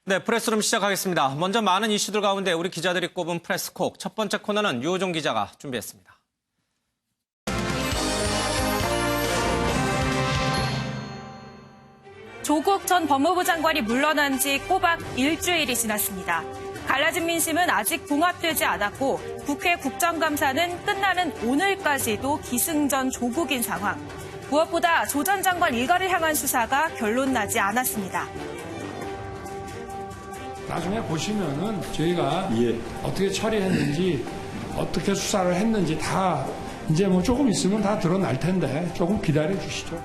네, 프레스룸 시작하겠습니다. 먼저 많은 이슈들 가운데 우리 기자들이 꼽은 프레스콕. 첫 번째 코너는 유호정 기자가 준비했습니다. 조국 전 법무부 장관이 물러난 지 꼬박 일주일이 지났습니다. 갈라진 민심은 아직 봉합되지 않았고 국회 국정감사는 끝나는 오늘까지도 기승전 조국인 상황. 무엇보다 조 전 장관 일가를 향한 수사가 결론나지 않았습니다. 나중에 보시면은 저희가 어떻게 처리했는지, 어떻게 수사를 했는지 다 이제 뭐 조금 있으면 다 드러날 텐데 조금 기다려 주시죠.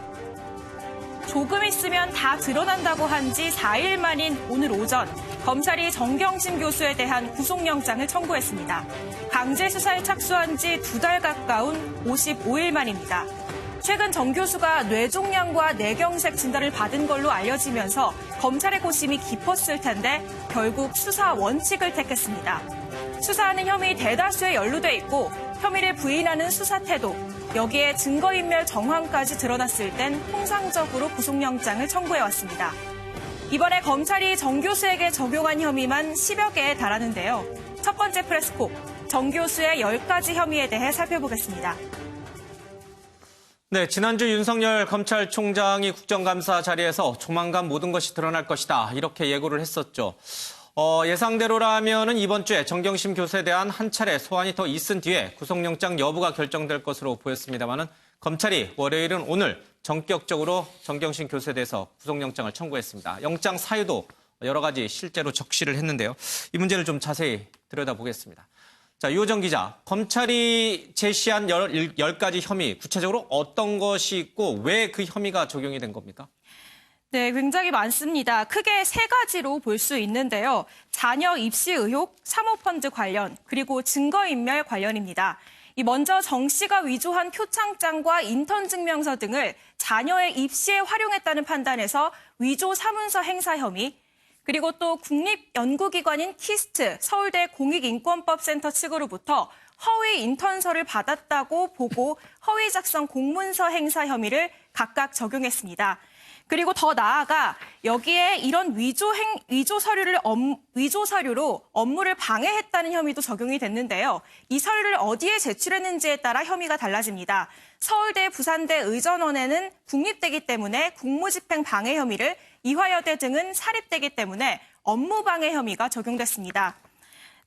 조금 있으면 다 드러난다고 한 지 4일 만인 오늘 오전, 검찰이 정경심 교수에 대한 구속영장을 청구했습니다. 강제 수사에 착수한 지 2달 가까운 55일 만입니다. 최근 정 교수가 뇌종양과 뇌경색 진단을 받은 걸로 알려지면서 검찰의 고심이 깊었을 텐데 결국 수사 원칙을 택했습니다. 수사하는 혐의 대다수에 연루돼 있고 혐의를 부인하는 수사 태도, 여기에 증거인멸 정황까지 드러났을 땐 통상적으로 구속영장을 청구해왔습니다. 이번에 검찰이 정 교수에게 적용한 혐의만 10여 개에 달하는데요. 첫 번째 프레스콕, 정 교수의 10가지 혐의에 대해 살펴보겠습니다. 네, 지난주 윤석열 검찰총장이 국정감사 자리에서 조만간 모든 것이 드러날 것이다. 이렇게 예고를 했었죠. 예상대로라면은 이번 주에 정경심 교수에 대한 한 차례 소환이 더 있은 뒤에 구속영장 여부가 결정될 것으로 보였습니다만은 검찰이 월요일은 오늘 전격적으로 정경심 교수에 대해서 구속영장을 청구했습니다. 영장 사유도 여러 가지 실제로 적시를 했는데요. 이 문제를 좀 자세히 들여다보겠습니다. 자, 유호정 기자, 검찰이 제시한 10가지 혐의, 구체적으로 어떤 것이 있고 왜 그 혐의가 적용이 된 겁니까? 네, 굉장히 많습니다. 크게 3가지로 볼 수 있는데요. 자녀 입시 의혹, 사모펀드 관련, 그리고 증거인멸 관련입니다. 먼저 정 씨가 위조한 표창장과 인턴 증명서 등을 자녀의 입시에 활용했다는 판단에서 위조 사문서 행사 혐의, 그리고 또 국립연구기관인 키스트, 서울대 공익인권법센터 측으로부터 허위 인턴서를 받았다고 보고 허위 작성 공문서 행사 혐의를 각각 적용했습니다. 그리고 더 나아가 여기에 이런 위조 서류로 업무를 방해했다는 혐의도 적용이 됐는데요. 이 서류를 어디에 제출했는지에 따라 혐의가 달라집니다. 서울대, 부산대, 의전원에는 국립대기 때문에 국무집행 방해 혐의를, 이화여대 등은 사립대기 때문에 업무방해 혐의가 적용됐습니다.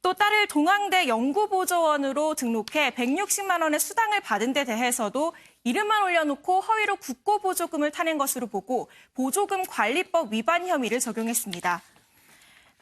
또 딸을 동양대 연구보조원으로 등록해 160만 원의 수당을 받은 데 대해서도 이름만 올려놓고 허위로 국고보조금을 타낸 것으로 보고 보조금 관리법 위반 혐의를 적용했습니다.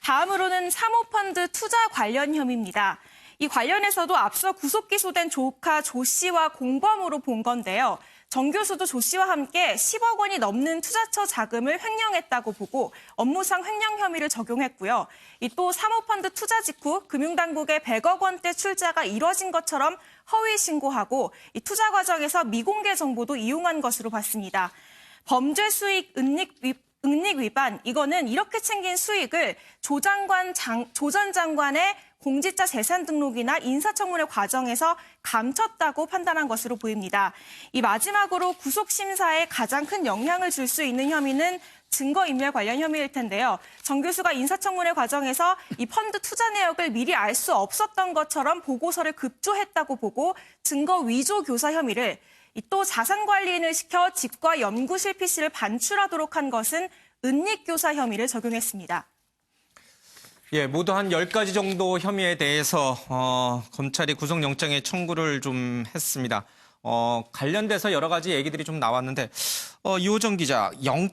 다음으로는 사모펀드 투자 관련 혐의입니다. 이 관련해서도 앞서 구속 기소된 조카 조 씨와 공범으로 본 건데요. 정 교수도 조 씨와 함께 10억 원이 넘는 투자처 자금을 횡령했다고 보고 업무상 횡령 혐의를 적용했고요. 또 사모펀드 투자 직후 금융당국에 100억 원대 출자가 이뤄진 것처럼 허위 신고하고 이 투자 과정에서 미공개 정보도 이용한 것으로 봤습니다. 범죄 수익 은닉 위반, 이거는 이렇게 챙긴 수익을 조 전 장관의 공직자 재산 등록이나 인사청문회 과정에서 감췄다고 판단한 것으로 보입니다. 이 마지막으로 구속심사에 가장 큰 영향을 줄 수 있는 혐의는 증거인멸 관련 혐의일 텐데요. 정 교수가 인사청문회 과정에서 이 펀드 투자 내역을 미리 알 수 없었던 것처럼 보고서를 급조했다고 보고 증거 위조 교사 혐의를, 또 자산관리인을 시켜 집과 연구실 PC를 반출하도록 한 것은 은닉교사 혐의를 적용했습니다. 예, 모두 한 10가지 정도 혐의에 대해서 검찰이 구속영장에 청구를 좀 했습니다. 관련돼서 여러 가지 얘기들이 좀 나왔는데 유호정 기자,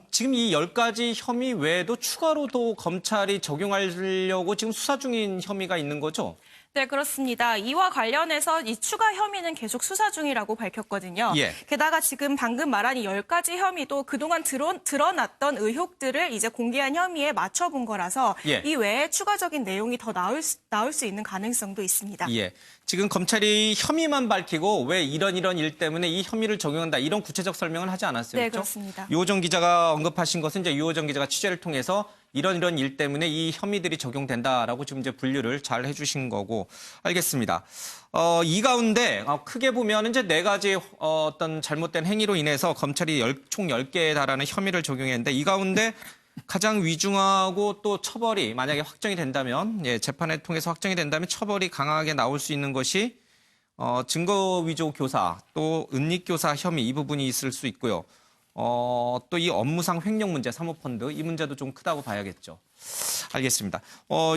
지금 이 10가지 혐의 외에도 추가로도 검찰이 적용하려고 지금 수사 중인 혐의가 있는 거죠? 네, 그렇습니다. 이와 관련해서 이 추가 혐의는 계속 수사 중이라고 밝혔거든요. 예. 게다가 지금 방금 말한 이 10가지 혐의도 그동안 드러났던 의혹들을 이제 공개한 혐의에 맞춰본 거라서 예. 이 외에 추가적인 내용이 더 나올 수 있는 가능성도 있습니다. 예. 지금 검찰이 혐의만 밝히고 왜 이런 일 때문에 이 혐의를 적용한다, 이런 구체적 설명은 하지 않았어요. 네, 그렇죠? 그렇습니다. 유호정 기자가 언급하신 것은 이제 유호정 기자가 취재를 통해서 이런 일 때문에 이 혐의들이 적용된다라고 지금 이제 분류를 잘 해주신 거고, 알겠습니다. 이 가운데 크게 보면 이제 4가지 어떤 잘못된 행위로 인해서 검찰이 총 10개에 달하는 혐의를 적용했는데, 이 가운데 가장 위중하고 또 처벌이 만약에 확정이 된다면, 예, 재판을 통해서 확정이 된다면 처벌이 강하게 나올 수 있는 것이 증거 위조 교사, 또 은닉 교사 혐의 이 부분이 있을 수 있고요. 또 이 업무상 횡령 문제, 사모펀드 이 문제도 좀 크다고 봐야겠죠. 알겠습니다.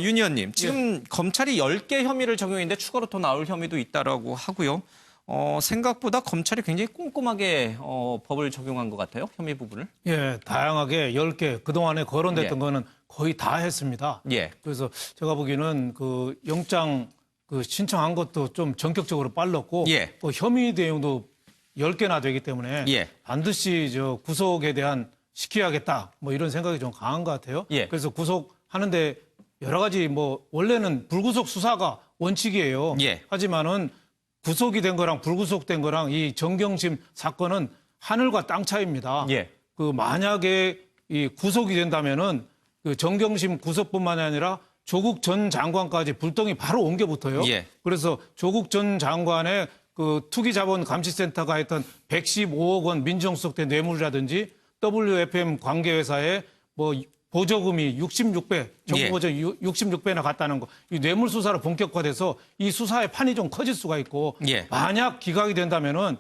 윤 의원님, 지금 검찰이 10개 혐의를 적용했는데 추가로 더 나올 혐의도 있다라고 하고요. 생각보다 검찰이 굉장히 꼼꼼하게 법을 적용한 것 같아요. 혐의 부분을. 예, 다양하게 10개 그동안에 거론됐던 예. 거는 거의 다 했습니다. 예. 그래서 제가 보기에는 그 영장 그 신청한 것도 좀 전격적으로 빨랐고 예. 또 혐의 내용도 10개나 되기 때문에 예. 반드시 저 구속에 대한 시켜야겠다 뭐 이런 생각이 좀 강한 것 같아요. 예. 그래서 구속하는데 여러 가지 뭐 원래는 불구속 수사가 원칙이에요. 예. 하지만은 구속이 된 거랑 불구속된 거랑 이 정경심 사건은 하늘과 땅 차이입니다. 예. 그 만약에 이 구속이 된다면은 그 정경심 구속뿐만 아니라 조국 전 장관까지 불똥이 바로 옮겨 붙어요. 예. 그래서 조국 전 장관의 그 투기자본감시센터가 했던 115억 원 민정수석된 뇌물이라든지 WFM 관계회사에 뭐 보조금이 66배, 정부 예. 보조 66배나 갔다는 거. 이 뇌물 수사로 본격화돼서 이 수사의 판이 좀 커질 수가 있고 예. 만약 기각이 된다면은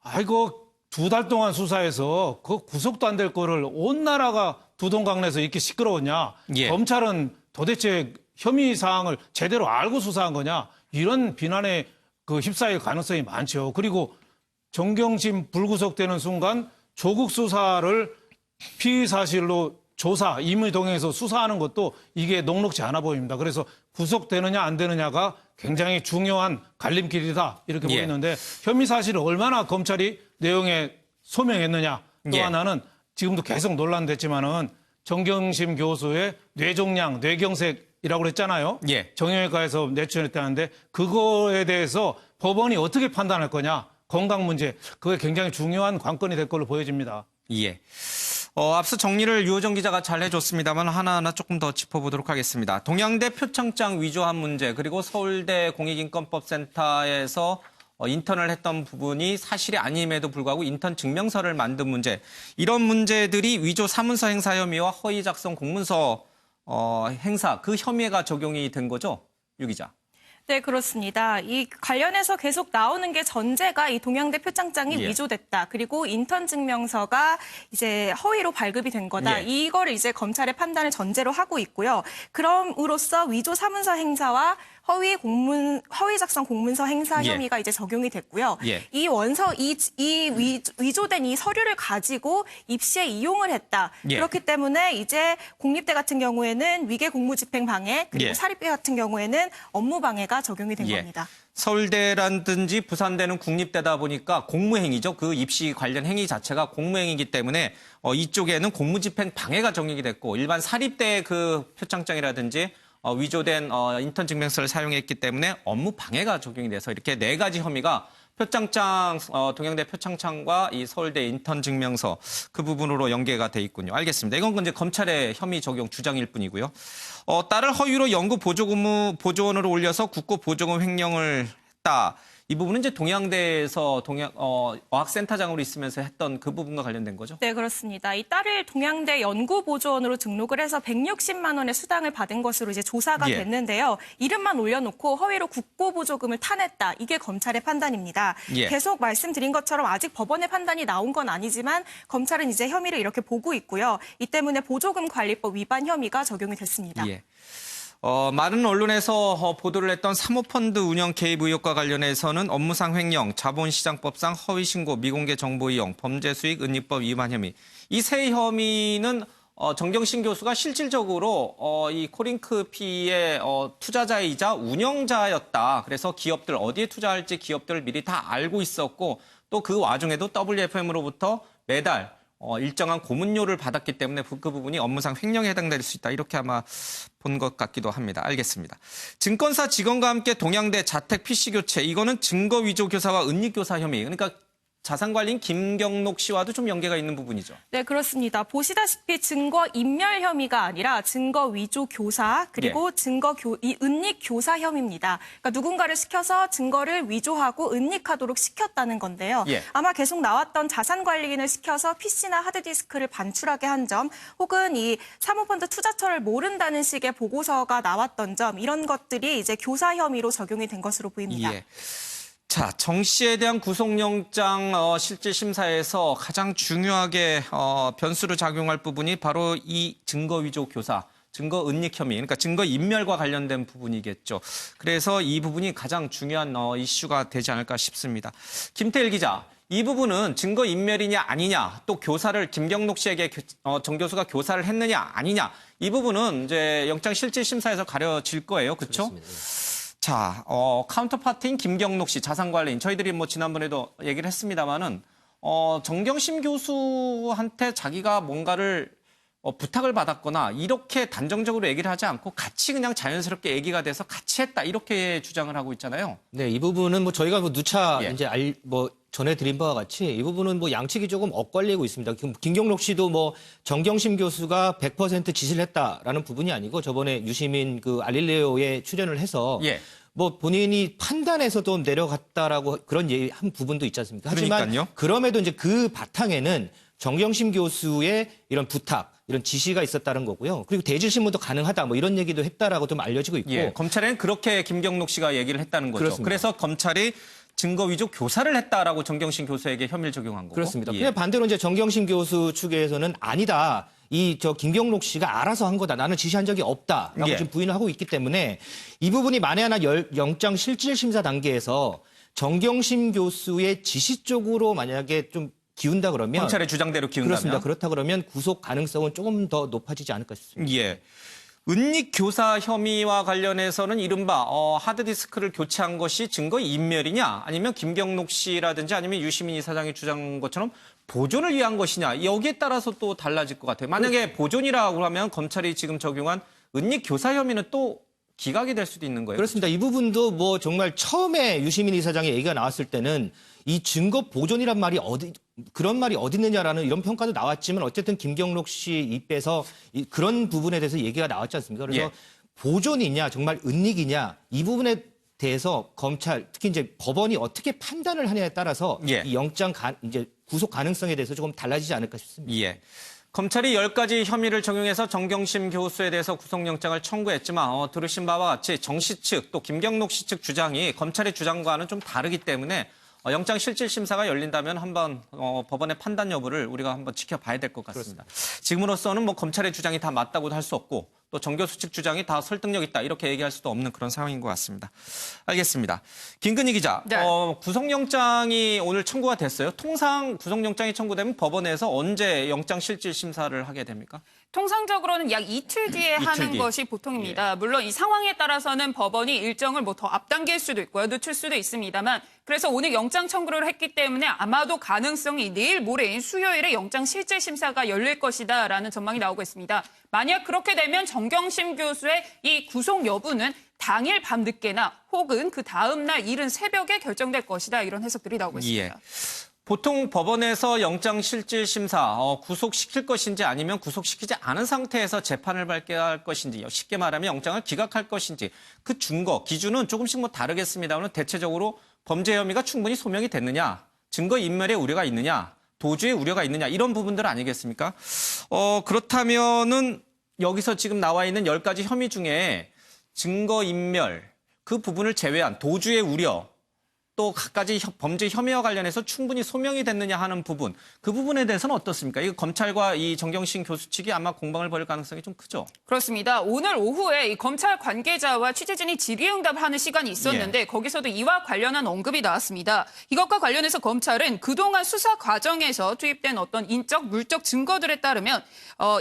아이고 2달 동안 수사해서 그 구속도 안 될 거를 온 나라가 두동강내서 이렇게 시끄러웠냐. 예. 검찰은 도대체 혐의 사항을 제대로 알고 수사한 거냐. 이런 비난에 그 휩싸일 가능성이 많죠. 그리고 정경심 불구속되는 순간 조국 수사를 피의 사실로 조사, 임의 동행해서 수사하는 것도 이게 녹록지 않아 보입니다. 그래서 구속되느냐 안 되느냐가 굉장히 중요한 갈림길이다 이렇게 예. 보이는데 혐의 사실을 얼마나 검찰이 내용에 소명했느냐. 또 예. 하나는 지금도 계속 논란됐지만은 정경심 교수의 뇌종양, 뇌경색이라고 그랬잖아요. 예. 정형외과에서 내출했다는데 그거에 대해서 법원이 어떻게 판단할 거냐. 건강 문제, 그게 굉장히 중요한 관건이 될 걸로 보여집니다. 예. 앞서 정리를 유호정 기자가 잘 해줬습니다만 하나하나 조금 더 짚어보도록 하겠습니다. 동양대 표창장 위조한 문제, 그리고 서울대 공익인권법센터에서 인턴을 했던 부분이 사실이 아님에도 불구하고 인턴 증명서를 만든 문제, 이런 문제들이 위조 사문서 행사 혐의와 허위 작성 공문서 행사, 그 혐의가 적용이 된 거죠, 유 기자? 네, 그렇습니다. 이 관련해서 계속 나오는 게 전제가 이 동양대 표창장이 예. 위조됐다. 그리고 인턴 증명서가 이제 허위로 발급이 된 거다. 예. 이거를 이제 검찰의 판단을 전제로 하고 있고요. 그럼으로써 위조 사문서 행사와 허위 작성 공문서 행사 예. 혐의가 이제 적용이 됐고요. 예. 이 위조된 이 서류를 가지고 입시에 이용을 했다. 예. 그렇기 때문에 이제 공립대 같은 경우에는 위계 공무집행 방해, 그리고 예. 사립대 같은 경우에는 업무 방해가 적용이 된 예. 겁니다. 서울대라든지 부산대는 국립대다 보니까 공무행위죠. 그 입시 관련 행위 자체가 공무행위이기 때문에 이쪽에는 공무집행 방해가 적용이 됐고, 일반 사립대의 그 표창장이라든지 위조된 인턴 증명서를 사용했기 때문에 업무 방해가 적용이 돼서 이렇게 4가지 혐의가 표창장, 동양대 표창장과 이 서울대 인턴 증명서 그 부분으로 연계가 돼 있군요. 알겠습니다. 이건 이제 검찰의 혐의 적용 주장일 뿐이고요. 딸을 허위로 연구 보조원으로 올려서 국고 보조금 횡령을 했다. 이 부분은 이제 동양대에서 어학센터장으로 있으면서 했던 그 부분과 관련된 거죠? 네, 그렇습니다. 이 딸을 동양대 연구보조원으로 등록을 해서 160만 원의 수당을 받은 것으로 이제 조사가 예. 됐는데요. 이름만 올려놓고 허위로 국고보조금을 타냈다. 이게 검찰의 판단입니다. 예. 계속 말씀드린 것처럼 아직 법원의 판단이 나온 건 아니지만 검찰은 이제 혐의를 이렇게 보고 있고요. 이 때문에 보조금관리법 위반 혐의가 적용이 됐습니다. 예. 많은 언론에서 보도를 했던 사모펀드 운영 개입 의혹과 관련해서는 업무상 횡령, 자본시장법상 허위신고, 미공개 정보 이용, 범죄수익 은닉법 위반 혐의. 이 세 혐의는 정경심 교수가 실질적으로 이 코링크피의 투자자이자 운영자였다. 그래서 기업들 어디에 투자할지 기업들을 미리 다 알고 있었고, 또 그 와중에도 WFM으로부터 매달 일정한 고문료를 받았기 때문에 그 부분이 업무상 횡령에 해당될 수 있다. 이렇게 아마 본 것 같기도 합니다. 알겠습니다. 증권사 직원과 함께 동양대 자택 PC 교체. 이거는 증거 위조 교사와 은닉 교사 혐의. 그러니까 자산관리인 김경록 씨와도 좀 연계가 있는 부분이죠. 네, 그렇습니다. 보시다시피 증거 인멸 혐의가 아니라 증거 위조 교사 그리고 이 은닉 교사 혐의입니다. 그러니까 누군가를 시켜서 증거를 위조하고 은닉하도록 시켰다는 건데요. 예. 아마 계속 나왔던 자산관리인을 시켜서 PC나 하드디스크를 반출하게 한 점, 혹은 이 사모펀드 투자처를 모른다는 식의 보고서가 나왔던 점, 이런 것들이 이제 교사 혐의로 적용이 된 것으로 보입니다. 예. 자, 정 씨에 대한 구속영장 실질심사에서 가장 중요하게 변수로 작용할 부분이 바로 이 증거 위조 교사, 증거 은닉 혐의, 그러니까 증거 인멸과 관련된 부분이겠죠. 그래서 이 부분이 가장 중요한 이슈가 되지 않을까 싶습니다. 김태일 기자, 이 부분은 증거 인멸이냐 아니냐, 또 교사를 김경록 씨에게 정 교수가 교사를 했느냐 아니냐, 이 부분은 이제 영장 실질심사에서 가려질 거예요, 그렇죠? 자, 카운터파트인 김경록 씨, 자산관리인. 저희들이 뭐 지난번에도 얘기를 했습니다만은, 정경심 교수한테 자기가 뭔가를 부탁을 받았거나 이렇게 단정적으로 얘기를 하지 않고 같이 그냥 자연스럽게 얘기가 돼서 같이 했다. 이렇게 주장을 하고 있잖아요. 네, 이 부분은 뭐 저희가 뭐 누차 예. 이제 전해드린 바와 같이 이 부분은 뭐 양측이 조금 엇갈리고 있습니다. 김경록 씨도 뭐 정경심 교수가 100% 지시를 했다라는 부분이 아니고 저번에 유시민 그 알릴레오에 출연을 해서 예. 뭐 본인이 판단해서도 내려갔다라고 그런 한 부분도 있지 않습니까? 하지만 그러니까요. 그럼에도 이제 그 바탕에는 정경심 교수의 이런 부탁, 이런 지시가 있었다는 거고요. 그리고 대질 신문도 가능하다, 뭐 이런 얘기도 했다라고 좀 알려지고 있고. 예. 검찰에는 그렇게 김경록 씨가 얘기를 했다는 거죠. 그렇습니다. 그래서 검찰이 증거 위조 교사를 했다라고 정경심 교수에게 혐의를 적용한 거고. 그렇습니다. 예. 근데 반대로 이제 정경심 교수 측에서는 아니다. 김경록 씨가 알아서 한 거다. 나는 지시한 적이 없다라고 예. 지금 부인을 하고 있기 때문에 이 부분이 만에 하나 영장 실질 심사 단계에서 정경심 교수의 지시 쪽으로 만약에 좀 기운다 그러면 검찰의 주장대로 기운다면. 그렇습니다. 그렇다 그러면 구속 가능성은 조금 더 높아지지 않을까 싶습니다. 예. 은닉 교사 혐의와 관련해서는 이른바 하드디스크를 교체한 것이 증거 인멸이냐, 아니면 김경록 씨라든지 아니면 유시민 이사장이 주장한 것처럼 보존을 위한 것이냐, 여기에 따라서 또 달라질 것 같아요. 만약에 보존이라고 하면 검찰이 지금 적용한 은닉 교사 혐의는 또 기각이 될 수도 있는 거예요. 그렇습니다. 이 부분도 뭐 정말 처음에 유시민 이사장의 얘기가 나왔을 때는 이 증거 보존이란 말이 그런 말이 어디 있느냐라는 이런 평가도 나왔지만 어쨌든 김경록 씨 입에서 그런 부분에 대해서 얘기가 나왔지 않습니까? 그래서 예. 보존이냐 정말 은닉이냐 이 부분에 대해서 검찰 특히 이제 법원이 어떻게 판단을 하냐에 따라서 예. 이 영장 이제 구속 가능성에 대해서 조금 달라지지 않을까 싶습니다. 예. 검찰이 10가지 혐의를 적용해서 정경심 교수에 대해서 구속영장을 청구했지만 들으신 바와 같이 정 씨 측 또 김경록 씨 측 주장이 검찰의 주장과는 좀 다르기 때문에 영장 실질 심사가 열린다면 한번 법원의 판단 여부를 우리가 한번 지켜봐야 될 것 같습니다. 지금으로서는 뭐 검찰의 주장이 다 맞다고도 할 수 없고 또 정 교수 측 주장이 다 설득력 있다 이렇게 얘기할 수도 없는 그런 상황인 것 같습니다. 알겠습니다. 김근희 기자, 네. 구속영장이 오늘 청구가 됐어요. 통상 구속영장이 청구되면 법원에서 언제 영장 실질 심사를 하게 됩니까? 통상적으로는 약 이틀 뒤에 하는 뒤. 것이 보통입니다. 물론 이 상황에 따라서는 법원이 일정을 뭐 더 앞당길 수도 있고요. 늦출 수도 있습니다만 그래서 오늘 영장 청구를 했기 때문에 아마도 가능성이 내일 모레인 수요일에 영장 실질 심사가 열릴 것이다라는 전망이 나오고 있습니다. 만약 그렇게 되면 정경심 교수의 이 구속 여부는 당일 밤늦게나 혹은 그 다음 날 이른 새벽에 결정될 것이다. 이런 해석들이 나오고 있습니다. 예. 보통 법원에서 영장 실질 심사 구속시킬 것인지 아니면 구속시키지 않은 상태에서 재판을 받게 할 것인지 쉽게 말하면 영장을 기각할 것인지 그 준거 기준은 조금씩 뭐 다르겠습니다만 대체적으로 범죄 혐의가 충분히 소명이 됐느냐, 증거 인멸의 우려가 있느냐, 도주의 우려가 있느냐 이런 부분들 아니겠습니까? 그렇다면은 여기서 지금 나와 있는 10가지 혐의 중에 증거 인멸 그 부분을 제외한 도주의 우려 또 갖가지 범죄 혐의와 관련해서 충분히 소명이 됐느냐 하는 부분, 그 부분에 대해서는 어떻습니까? 이거 검찰과 이 정경심 교수 측이 아마 공방을 벌일 가능성이 좀 크죠? 그렇습니다. 오늘 오후에 이 검찰 관계자와 취재진이 질의응답하는 시간이 있었는데 거기서도 이와 관련한 언급이 나왔습니다. 이것과 관련해서 검찰은 그동안 수사 과정에서 투입된 어떤 인적, 물적 증거들에 따르면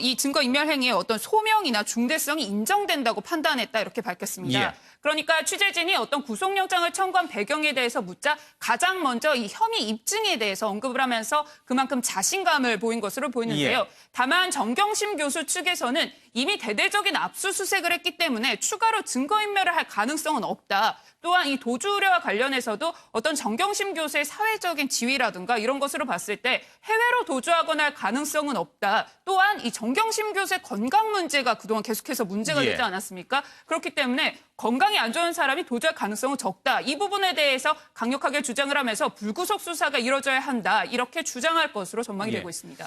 이 증거인멸 행위의 어떤 소명이나 중대성이 인정된다고 판단했다 이렇게 밝혔습니다. 예. 그러니까 취재진이 어떤 구속영장을 청구한 배경에 대해서 묻자 가장 먼저 이 혐의 입증에 대해서 언급을 하면서 그만큼 자신감을 보인 것으로 보이는데요. 예. 다만 정경심 교수 측에서는 이미 대대적인 압수수색을 했기 때문에 추가로 증거인멸을 할 가능성은 없다. 또한 이 도주 우려와 관련해서도 어떤 정경심 교수의 사회적인 지위라든가 이런 것으로 봤을 때 해외로 도주하거나 할 가능성은 없다. 또한 이 정경심 교수의 건강 문제가 그동안 계속해서 문제가 예. 되지 않았습니까? 그렇기 때문에 건강이 안 좋은 사람이 도주할 가능성은 적다. 이 부분에 대해서 강력하게 주장을 하면서 불구속 수사가 이뤄져야 한다. 이렇게 주장할 것으로 전망이 예. 되고 있습니다.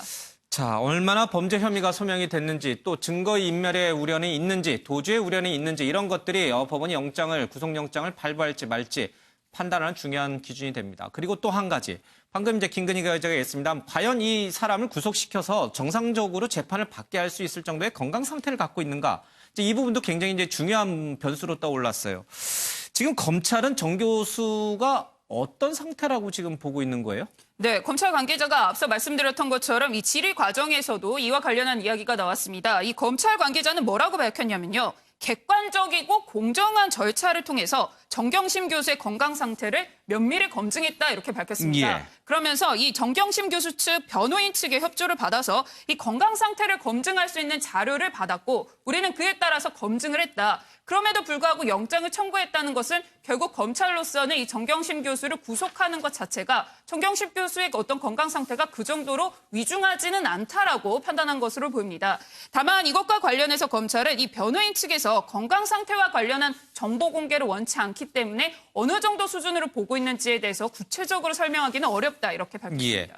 자, 얼마나 범죄 혐의가 소명이 됐는지 또 증거인멸의 우려는 있는지 도주의 우려는 있는지 이런 것들이 법원이 구속영장을 발부할지 말지 판단하는 중요한 기준이 됩니다. 그리고 또 한 가지 방금 이제 김근희 기자가 했습니다. 과연 이 사람을 구속시켜서 정상적으로 재판을 받게 할 수 있을 정도의 건강 상태를 갖고 있는가? 이제 이 부분도 굉장히 이제 중요한 변수로 떠올랐어요. 지금 검찰은 정 교수가 어떤 상태라고 지금 보고 있는 거예요? 네, 검찰 관계자가 앞서 말씀드렸던 것처럼 이 질의 과정에서도 이와 관련한 이야기가 나왔습니다. 이 검찰 관계자는 뭐라고 밝혔냐면요. 객관적이고 공정한 절차를 통해서 정경심 교수의 건강 상태를 면밀히 검증했다 이렇게 밝혔습니다. 예. 그러면서 이 정경심 교수 측 변호인 측의 협조를 받아서 이 건강 상태를 검증할 수 있는 자료를 받았고 우리는 그에 따라서 검증을 했다. 그럼에도 불구하고 영장을 청구했다는 것은 결국 검찰로서는 이 정경심 교수를 구속하는 것 자체가 정경심 교수의 어떤 건강 상태가 그 정도로 위중하지는 않다라고 판단한 것으로 보입니다. 다만 이것과 관련해서 검찰은 이 변호인 측에서 건강 상태와 관련한 정보 공개를 원치 않기 때문에 어느 정도 수준으로 보고 있는지에 대해서 구체적으로 설명하기는 어렵다 이렇게 밝혔습니다. 예.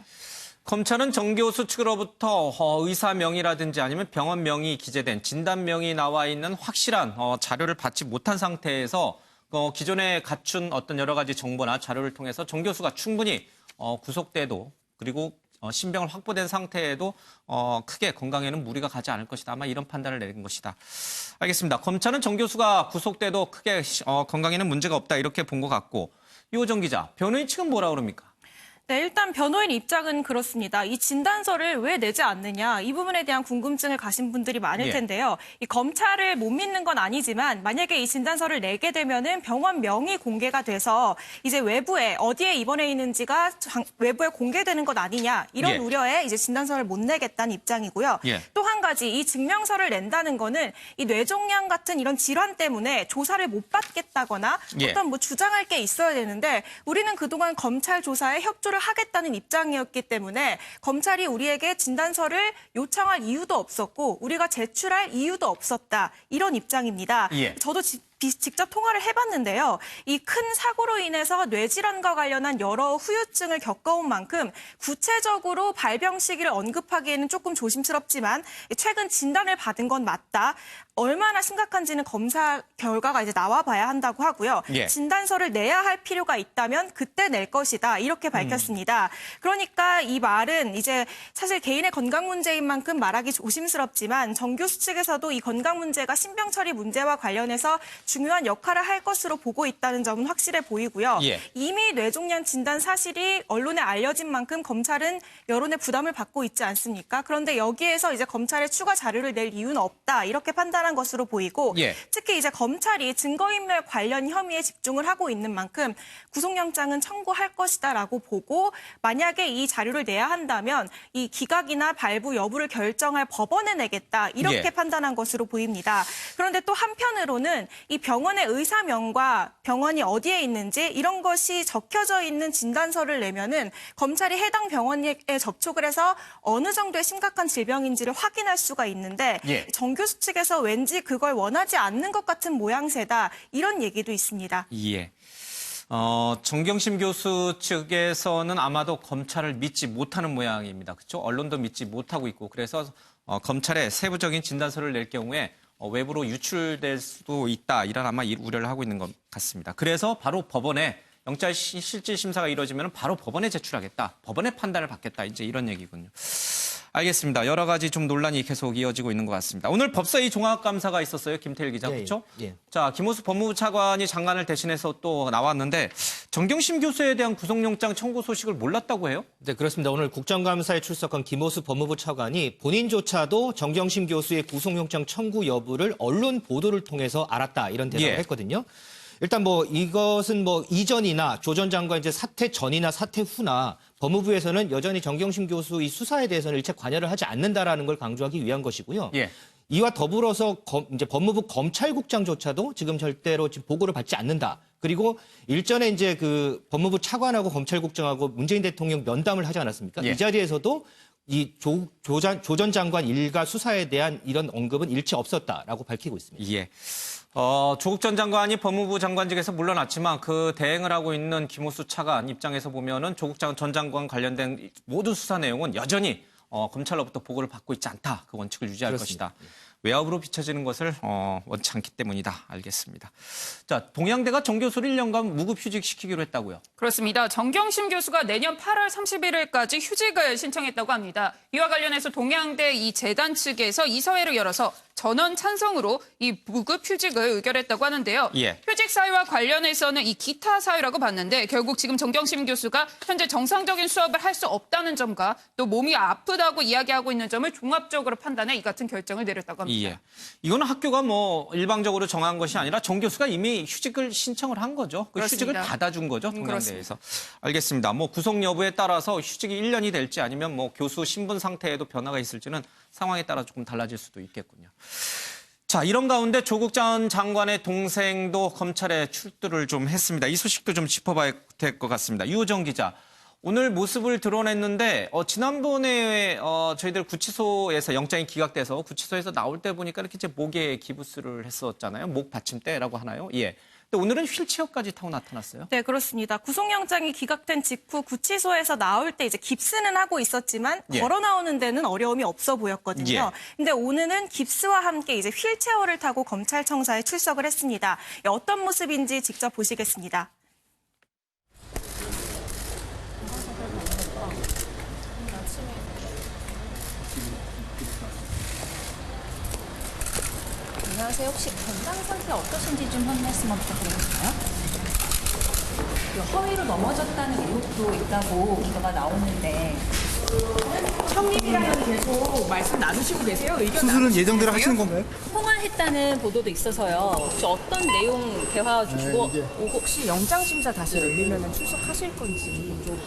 검찰은 정 교수 측으로부터 의사 명의라든지 아니면 병원 명의 기재된 진단명이 나와 있는 확실한 자료를 받지 못한 상태에서 기존에 갖춘 어떤 여러 가지 정보나 자료를 통해서 정 교수가 충분히 구속돼도 그리고 신병을 확보된 상태에도 크게 건강에는 무리가 가지 않을 것이다. 아마 이런 판단을 내린 것이다. 알겠습니다. 검찰은 정 교수가 구속돼도 크게 건강에는 문제가 없다 이렇게 본 것 같고 이호정 기자, 변호인 측은 뭐라 그럽니까? 네, 일단 변호인 입장은 그렇습니다. 이 진단서를 왜 내지 않느냐 이 부분에 대한 궁금증을 가신 분들이 많을 텐데요. 이 검찰을 못 믿는 건 아니지만 만약에 이 진단서를 내게 되면은 병원 명의 공개가 돼서 이제 외부에 어디에 입원해 있는지가 외부에 공개되는 것 아니냐 이런 예. 우려에 이제 진단서를 못 내겠다는 입장이고요. 예. 또 한 가지 이 증명서를 낸다는 거는 이 뇌종양 같은 이런 질환 때문에 조사를 못 받겠다거나 예. 어떤 뭐 주장할 게 있어야 되는데 우리는 그동안 검찰 조사에 협조를 하겠다는 입장이었기 때문에 검찰이 우리에게 진단서를 요청할 이유도 없었고 우리가 제출할 이유도 없었다. 이런 입장입니다. 예. 저도 직접 통화를 해봤는데요. 이 큰 사고로 인해서 뇌질환과 관련한 여러 후유증을 겪어온 만큼 구체적으로 발병 시기를 언급하기에는 조금 조심스럽지만 최근 진단을 받은 건 맞다. 얼마나 심각한지는 검사 결과가 이제 나와봐야 한다고 하고요. 예. 진단서를 내야 할 필요가 있다면 그때 낼 것이다. 이렇게 밝혔습니다. 그러니까 이 말은 이제 사실 개인의 건강 문제인 만큼 말하기 조심스럽지만 정 교수 측에서도 이 건강 문제가 신병 처리 문제와 관련해서 중요한 역할을 할 것으로 보고 있다는 점은 확실해 보이고요. 예. 이미 뇌종양 진단 사실이 언론에 알려진 만큼 검찰은 여론의 부담을 받고 있지 않습니까? 그런데 여기에서 이제 검찰에 추가 자료를 낼 이유는 없다. 이렇게 판단한 것으로 보이고 예. 특히 이제 검찰이 증거인멸 관련 혐의에 집중을 하고 있는 만큼 구속영장은 청구할 것이다라고 보고 만약에 이 자료를 내야 한다면 이 기각이나 발부 여부를 결정할 법원에 내겠다. 이렇게 예. 판단한 것으로 보입니다. 그런데 또 한편으로는 이 병원의 의사명과 병원이 어디에 있는지 이런 것이 적혀져 있는 진단서를 내면은 검찰이 해당 병원에 접촉을 해서 어느 정도의 심각한 질병인지를 확인할 수가 있는데 예. 정 교수 측에서 왠지 그걸 원하지 않는 것 같은 모양새다 이런 얘기도 있습니다. 예. 정경심 교수 측에서는 아마도 검찰을 믿지 못하는 모양입니다. 그렇죠? 언론도 믿지 못하고 있고 그래서 검찰에 세부적인 진단서를 낼 경우에 외부로 유출될 수도 있다. 이런 아마 우려를 하고 있는 것 같습니다. 그래서 바로 법원에 영장 실질 심사가 이루어지면 바로 법원에 제출하겠다. 법원의 판단을 받겠다. 이제 이런 얘기군요. 알겠습니다. 여러 가지 좀 논란이 계속 이어지고 있는 것 같습니다. 오늘 법사위 종합감사가 있었어요. 김태일 기자. 그렇죠? 예. 자, 김호수 법무부 차관이 장관을 대신해서 또 나왔는데 정경심 교수에 대한 구속영장 청구 소식을 몰랐다고 해요? 네, 그렇습니다. 오늘 국정감사에 출석한 김호수 법무부 차관이 본인조차도 정경심 교수의 구속영장 청구 여부를 언론 보도를 통해서 알았다. 이런 대답을 예. 했거든요. 일단 이것은 이전이나 조 전 장관 이제 사퇴 전이나 사퇴 후나 법무부에서는 여전히 정경심 교수 이 수사에 대해서는 일체 관여를 하지 않는다라는 걸 강조하기 위한 것이고요. 예. 이와 더불어서 이제 법무부 검찰국장조차도 지금 절대로 지금 보고를 받지 않는다. 그리고 일전에 이제 그 법무부 차관하고 검찰국장하고 문재인 대통령 면담을 하지 않았습니까? 예. 이 자리에서도 이 조 전 장관 일가 수사에 대한 이런 언급은 일체 없었다라고 밝히고 있습니다. 예. 조국 전 장관이 법무부 장관직에서 물러났지만 그 대행을 하고 있는 김호수 차관 입장에서 보면은 조국 전 장관 관련된 모든 수사 내용은 여전히 검찰로부터 보고를 받고 있지 않다. 그 원칙을 유지할 그렇습니다. 것이다. 외압으로 비춰지는 것을 원치 않기 때문이다. 알겠습니다. 자, 동양대가 정 교수를 1년간 무급 휴직시키기로 했다고요. 그렇습니다. 정경심 교수가 내년 8월 31일까지 휴직을 신청했다고 합니다. 이와 관련해서 동양대 이 재단 측에서 이사회를 열어서 전원 찬성으로 이 무급 휴직을 의결했다고 하는데요. 예. 휴직 사유와 관련해서는 이 기타 사유라고 봤는데 결국 지금 정경심 교수가 현재 정상적인 수업을 할 수 없다는 점과 또 몸이 아프다고 이야기하고 있는 점을 종합적으로 판단해 이 같은 결정을 내렸다고 합니다. 예. 이거는 학교가 뭐 일방적으로 정한 것이 아니라 정 교수가 이미 휴직을 신청을 한 거죠. 그 휴직을 그렇습니다. 받아준 거죠. 동양대에서. 알겠습니다. 뭐 구속 여부에 따라서 휴직이 1년이 될지 아니면 뭐 교수 신분 상태에도 변화가 있을지는 상황에 따라 조금 달라질 수도 있겠군요. 자, 이런 가운데 조국 전 장관의 동생도 검찰에 출두를 좀 했습니다. 이 소식도 좀 짚어봐야 될 것 같습니다. 유호정 기자. 오늘 모습을 드러냈는데 지난번에 저희들 구치소에서 영장이 기각돼서 구치소에서 나올 때 보니까 이렇게 이제 목에 기부스를 했었잖아요. 목 받침대라고 하나요? 예. 근데 오늘은 휠체어까지 타고 나타났어요. 네, 그렇습니다. 구속영장이 기각된 직후 구치소에서 나올 때 이제 깁스는 하고 있었지만 예. 걸어 나오는 데는 어려움이 없어 보였거든요. 예. 근데 오늘은 깁스와 함께 이제 휠체어를 타고 검찰청사에 출석을 했습니다. 어떤 모습인지 직접 보시겠습니다. 안녕하세요. 혹시 건강 상태 어떠신지 좀 한 말씀만 부탁드리겠어요? 허위로 넘어졌다는 의혹도 있다고 기사가 나오는데 형님이랑은 계속 말씀 나누시고 계세요? 의견 수술은 예정대로 하시는 건가요? 통화했다는 보도도 있어서요. 혹시 어떤 내용 대화 주고 혹시 영장 심사 다시 열리면 출석하실 건지 좀.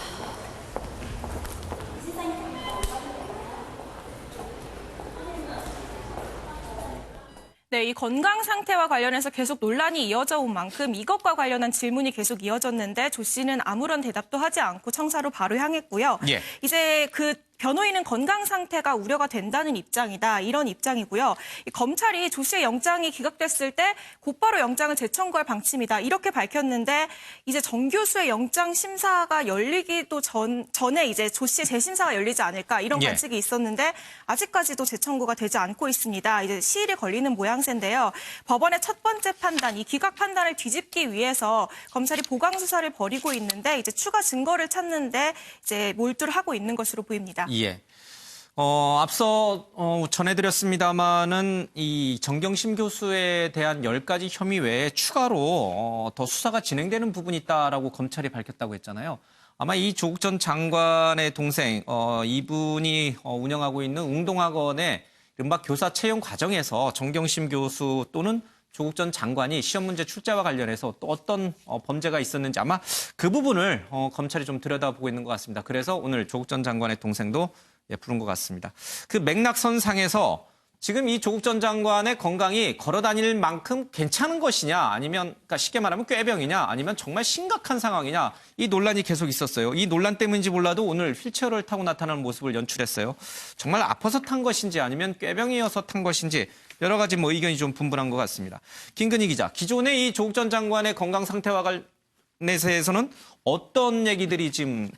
네, 이 건강 상태와 관련해서 계속 논란이 이어져 온 만큼 이것과 관련한 질문이 계속 이어졌는데 조 씨는 아무런 대답도 하지 않고 청사로 바로 향했고요. 예. 이제 그 변호인은 건강 상태가 우려가 된다는 입장이다. 이런 입장이고요. 이 검찰이 조 씨의 영장이 기각됐을 때 곧바로 영장을 재청구할 방침이다. 이렇게 밝혔는데 이제 정 교수의 영장 심사가 열리기도 전에 이제 조 씨의 재심사가 열리지 않을까 이런 예. 관측이 있었는데 아직까지도 재청구가 되지 않고 있습니다. 이제 시일이 걸리는 모양새인데요. 법원의 첫 번째 판단, 이 기각 판단을 뒤집기 위해서 검찰이 보강 수사를 벌이고 있는데 이제 추가 증거를 찾는데 이제 몰두를 하고 있는 것으로 보입니다. 예. 앞서 전해드렸습니다마는 이 정경심 교수에 대한 10가지 혐의 외에 추가로 더 수사가 진행되는 부분이 있다라고 검찰이 밝혔다고 했잖아요. 아마 이 조국 전 장관의 동생 이분이 운영하고 있는 웅동학원의 이른바 교사 채용 과정에서 정경심 교수 또는 조국 전 장관이 시험 문제 출제와 관련해서 또 어떤 범죄가 있었는지 아마 그 부분을 검찰이 좀 들여다보고 있는 것 같습니다. 그래서 오늘 조국 전 장관의 동생도 부른 것 같습니다. 그 맥락선상에서 지금 이 조국 전 장관의 건강이 걸어 다닐 만큼 괜찮은 것이냐 아니면 그러니까 쉽게 말하면 꾀병이냐 아니면 정말 심각한 상황이냐 이 논란이 계속 있었어요. 이 논란 때문인지 몰라도 오늘 휠체어를 타고 나타나는 모습을 연출했어요. 정말 아파서 탄 것인지 아니면 꾀병이어서 탄 것인지 여러 가지 의견이 좀 분분한 것 같습니다. 김근희 기자, 기존의 이 조국 전 장관의 건강 상태와 관련해서는 어떤 얘기들이 지금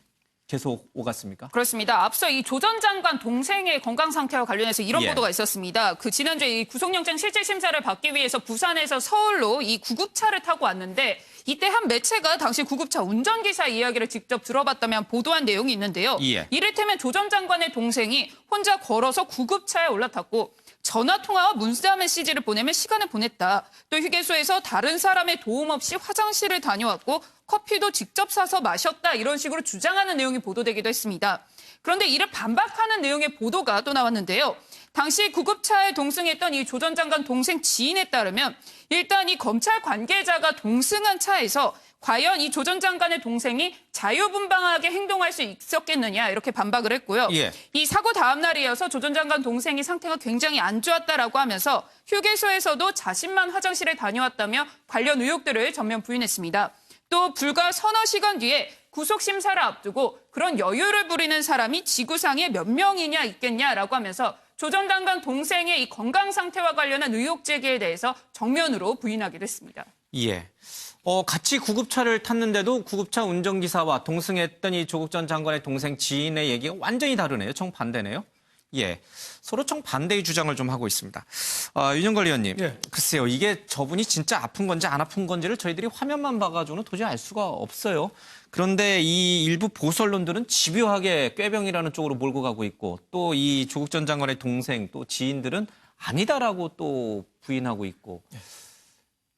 계속 오갔습니까? 그렇습니다. 앞서 이 조 전 장관 동생의 건강 상태와 관련해서 이런 예. 보도가 있었습니다. 그 지난주에 이 구속영장 실질 심사를 받기 위해서 부산에서 서울로 이 구급차를 타고 왔는데 이때 한 매체가 당시 구급차 운전기사 이야기를 직접 들어봤다면 보도한 내용이 있는데요. 예. 이를테면 조 전 장관의 동생이 혼자 걸어서 구급차에 올라탔고 전화통화와 문자 메시지를 보내며 시간을 보냈다. 또 휴게소에서 다른 사람의 도움 없이 화장실을 다녀왔고 커피도 직접 사서 마셨다. 이런 식으로 주장하는 내용이 보도되기도 했습니다. 그런데 이를 반박하는 내용의 보도가 또 나왔는데요. 당시 구급차에 동승했던 이 조 전 장관 동생 지인에 따르면 일단 이 검찰 관계자가 동승한 차에서 과연 이 조 전 장관의 동생이 자유분방하게 행동할 수 있었겠느냐 이렇게 반박을 했고요. 예. 이 사고 다음 날이어서 조 전 장관 동생이 상태가 굉장히 안 좋았다라고 하면서 휴게소에서도 자신만 화장실에 다녀왔다며 관련 의혹들을 전면 부인했습니다. 또 불과 서너 시간 뒤에 구속 심사를 앞두고 그런 여유를 부리는 사람이 지구상에 몇 명이냐 있겠냐라고 하면서 조 전 장관 동생의 이 건강 상태와 관련한 의혹 제기에 대해서 정면으로 부인하기도 했습니다. 예. 같이 구급차를 탔는데도 구급차 운전기사와 동승했던 이 조국 전 장관의 동생 지인의 얘기가 완전히 다르네요. 정반대네요. 예. 서로 정반대의 주장을 좀 하고 있습니다. 윤영걸 의원님. 예. 글쎄요. 이게 저분이 진짜 아픈 건지 안 아픈 건지를 저희들이 화면만 봐가지고는 도저히 알 수가 없어요. 그런데 이 일부 보수 언론들은 집요하게 꾀병이라는 쪽으로 몰고 가고 있고 또 이 조국 전 장관의 동생 또 지인들은 아니다라고 또 부인하고 있고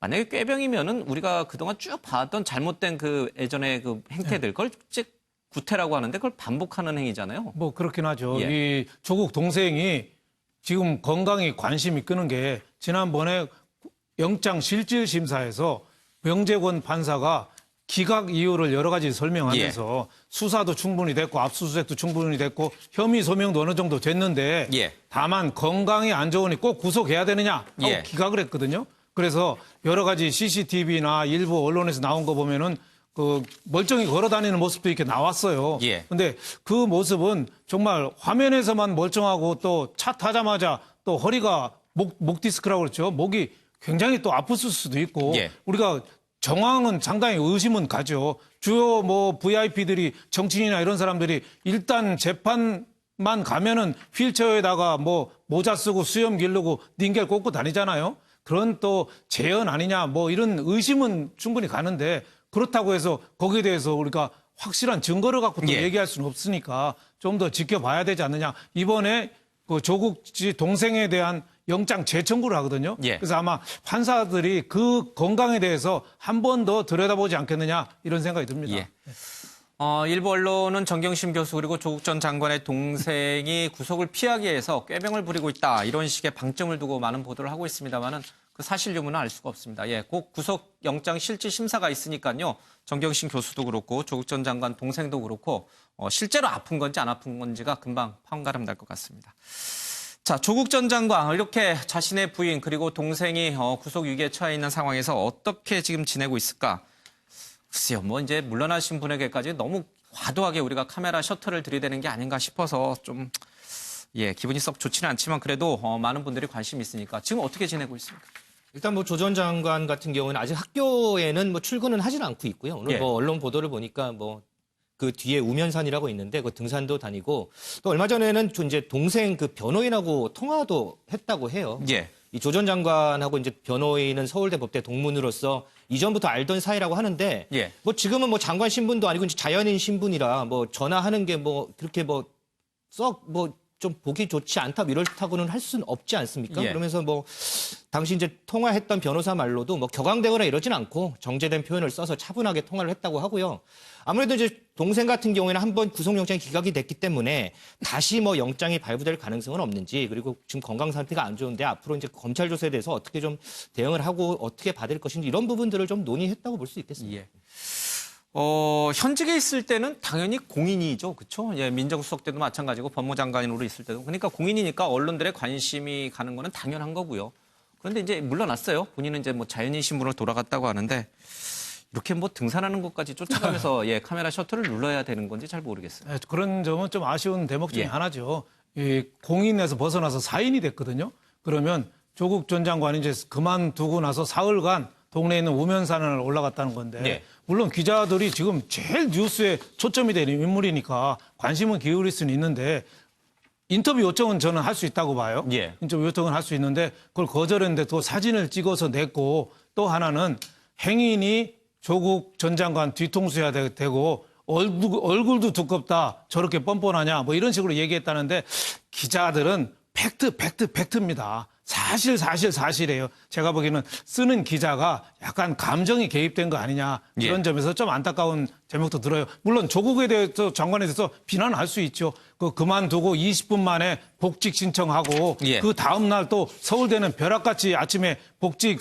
만약에 꾀병이면은 우리가 그동안 쭉 봐왔던 잘못된 그 예전의 그 행태들 그걸 즉 구태라고 하는데 그걸 반복하는 행위잖아요. 뭐 그렇긴 하죠. 예. 이 조국 동생이 지금 건강에 관심이 끄는 게 지난번에 영장 실질 심사에서 명재권 판사가 기각 이유를 여러 가지 설명하면서 수사도 충분히 됐고 압수수색도 충분히 됐고 혐의 소명도 어느 정도 됐는데 예. 다만 건강이 안 좋으니 꼭 구속해야 되느냐 하고 예. 기각을 했거든요. 그래서 여러 가지 CCTV나 일부 언론에서 나온 거 보면은 그 멀쩡히 걸어 다니는 모습도 이렇게 나왔어요. 예. 근데 그 모습은 정말 화면에서만 멀쩡하고 또 차 타자마자 또 허리가 목 디스크라고 그랬죠. 목이 굉장히 또 아팠을 수도 있고 예. 우리가 정황은 상당히 의심은 가죠. 주요 뭐 VIP들이 정치인이나 이런 사람들이 일단 재판만 가면은 휠체어에다가 뭐 모자 쓰고 수염 기르고 닌겔 꽂고 다니잖아요. 그런 또 재현 아니냐 뭐 이런 의심은 충분히 가는데 그렇다고 해서 거기에 대해서 우리가 확실한 증거를 갖고 또 예. 얘기할 수는 없으니까 좀 더 지켜봐야 되지 않느냐. 이번에 그 조국 씨 동생에 대한 영장 재청구를 하거든요. 예. 그래서 아마 판사들이 그 건강에 대해서 한 번 더 들여다보지 않겠느냐 이런 생각이 듭니다. 예. 일부 언론은 정경심 교수 그리고 조국 전 장관의 동생이 구속을 피하기 위해서 꾀병을 부리고 있다. 이런 식의 방점을 두고 많은 보도를 하고 있습니다만은 그 사실 유무는 알 수가 없습니다. 예, 꼭 구속 영장 실질 심사가 있으니까요. 정경심 교수도 그렇고 조국 전 장관 동생도 그렇고 실제로 아픈 건지 안 아픈 건지가 금방 판가름 날 것 같습니다. 자, 조국 전 장관 이렇게 자신의 부인 그리고 동생이 구속 위기에 처해 있는 상황에서 어떻게 지금 지내고 있을까? 글쎄요, 뭐 이제 물러나신 분에게까지 너무 과도하게 우리가 카메라 셔터를 들이대는 게 아닌가 싶어서 좀 기분이 썩 좋지는 않지만 그래도 많은 분들이 관심이 있으니까 지금 어떻게 지내고 있습니까? 일단 뭐 조 전 장관 같은 경우는 아직 학교에는 뭐 출근은 하지는 않고 있고요. 오늘 예. 뭐 언론 보도를 보니까 뭐 그 뒤에 우면산이라고 있는데 그 등산도 다니고 또 얼마 전에는 이제 동생 그 변호인하고 통화도 했다고 해요. 예. 이 조 전 장관하고 이제 변호인은 서울대 법대 동문으로서 이전부터 알던 사이라고 하는데 예. 뭐 지금은 뭐 장관 신분도 아니고 이제 자연인 신분이라 뭐 전화하는 게 뭐 그렇게 뭐 썩 뭐 좀 보기 좋지 않다 이렇다고는 할 수는 없지 않습니까? 예. 그러면서 뭐 당시 이제 통화했던 변호사 말로도 뭐 격앙되거나 이러진 않고 정제된 표현을 써서 차분하게 통화를 했다고 하고요. 아무래도 이제 동생 같은 경우에는 한번 구속영장이 기각이 됐기 때문에 다시 뭐 영장이 발부될 가능성은 없는지 그리고 지금 건강 상태가 안 좋은데 앞으로 이제 검찰 조사에 대해서 어떻게 좀 대응을 하고 어떻게 받을 것인지 이런 부분들을 좀 논의했다고 볼 수 있겠습니다. 예. 현직에 있을 때는 당연히 공인이죠. 그렇죠? 예, 민정수석 때도 마찬가지고 법무장관으로 있을 때도. 그러니까 공인이니까 언론들의 관심이 가는 거는 당연한 거고요. 그런데 이제 물러났어요. 본인은 이제 뭐 자연인 신분으로 돌아갔다고 하는데 이렇게 뭐 등산하는 것까지 쫓아가면서 카메라 셔터를 눌러야 되는 건지 잘 모르겠어요. 네, 그런 점은 좀 아쉬운 대목 중에 예. 하나죠. 이 공인에서 벗어나서 사인이 됐거든요. 그러면 조국 전 장관이 이제 그만두고 나서 사흘간 동네에 있는 우면산을 올라갔다는 건데 네. 물론 기자들이 지금 제일 뉴스에 초점이 되는 인물이니까 관심은 기울일 수는 있는데 인터뷰 요청은 저는 할 수 있다고 봐요. 예. 인터뷰 요청은 할 수 있는데 그걸 거절했는데 또 사진을 찍어서 냈고 또 하나는 행인이 조국 전 장관 뒤통수해야 되고 얼굴도 두껍다 저렇게 뻔뻔하냐 뭐 이런 식으로 얘기했다는데 기자들은 팩트입니다. 사실이에요. 제가 보기에는 쓰는 기자가 약간 감정이 개입된 거 아니냐 이런 예. 점에서 좀 안타까운 제목도 들어요. 물론 조국에 대해서 장관에 대해서 비난을 할 수 있죠. 그만두고 20분 만에 복직 신청하고 예. 그 다음 날 또 서울대는 벼락같이 아침에 복직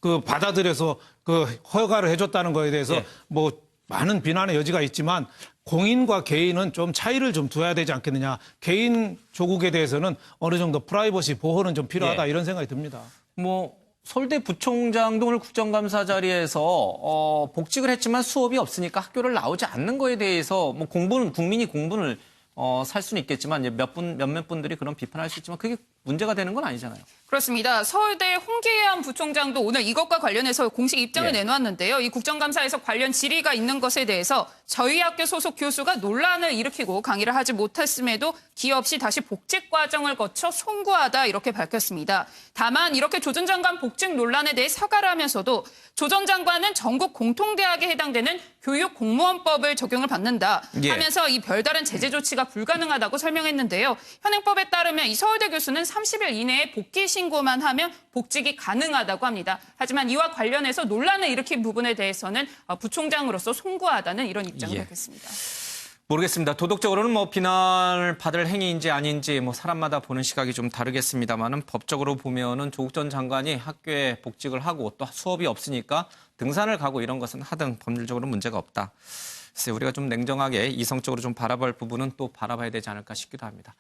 그 받아들여서 그 허가를 해줬다는 거에 대해서 예. 뭐 많은 비난의 여지가 있지만 공인과 개인은 좀 차이를 좀 둬야 되지 않겠느냐. 개인 조국에 대해서는 어느 정도 프라이버시 보호는 좀 필요하다 예. 이런 생각이 듭니다. 뭐 서울대 부총장도 오늘 국정감사 자리에서 복직을 했지만 수업이 없으니까 학교를 나오지 않는 거에 대해서 뭐 국민이 공분을 살 수는 있겠지만 이제 몇몇 분들이 그런 비판할 수 있지만 그게 문제가 되는 건 아니잖아요. 그렇습니다. 서울대 홍계한 부총장도 오늘 이것과 관련해서 공식 입장을 예. 내놓았는데요. 이 국정감사에서 관련 질의가 있는 것에 대해서 저희 학교 소속 교수가 논란을 일으키고 강의를 하지 못했음에도 기회 없이 다시 복직 과정을 거쳐 송구하다 이렇게 밝혔습니다. 다만 이렇게 조 전 장관 복직 논란에 대해 사과를 하면서도 조 전 장관은 전국 공통대학에 해당되는 교육공무원법을 적용을 받는다 예. 하면서 이 별다른 제재 조치가 불가능하다고 설명했는데요. 현행법에 따르면 이 서울대 교수는 30일 이내에 복귀 신고만 하면 복직이 가능하다고 합니다. 하지만 이와 관련해서 논란을 일으킨 부분에 대해서는 부총장으로서 송구하다는 이런 입장을 예. 밝혔습니다. 모르겠습니다. 도덕적으로는 뭐 비난을 받을 행위인지 아닌지 뭐 사람마다 보는 시각이 좀 다르겠습니다만은 법적으로 보면은 조국 전 장관이 학교에 복직을 하고 또 수업이 없으니까 등산을 가고 이런 것은 하등 법률적으로 문제가 없다. 그래서 우리가 좀 냉정하게 이성적으로 좀 바라볼 부분은 또 바라봐야 되지 않을까 싶기도 합니다.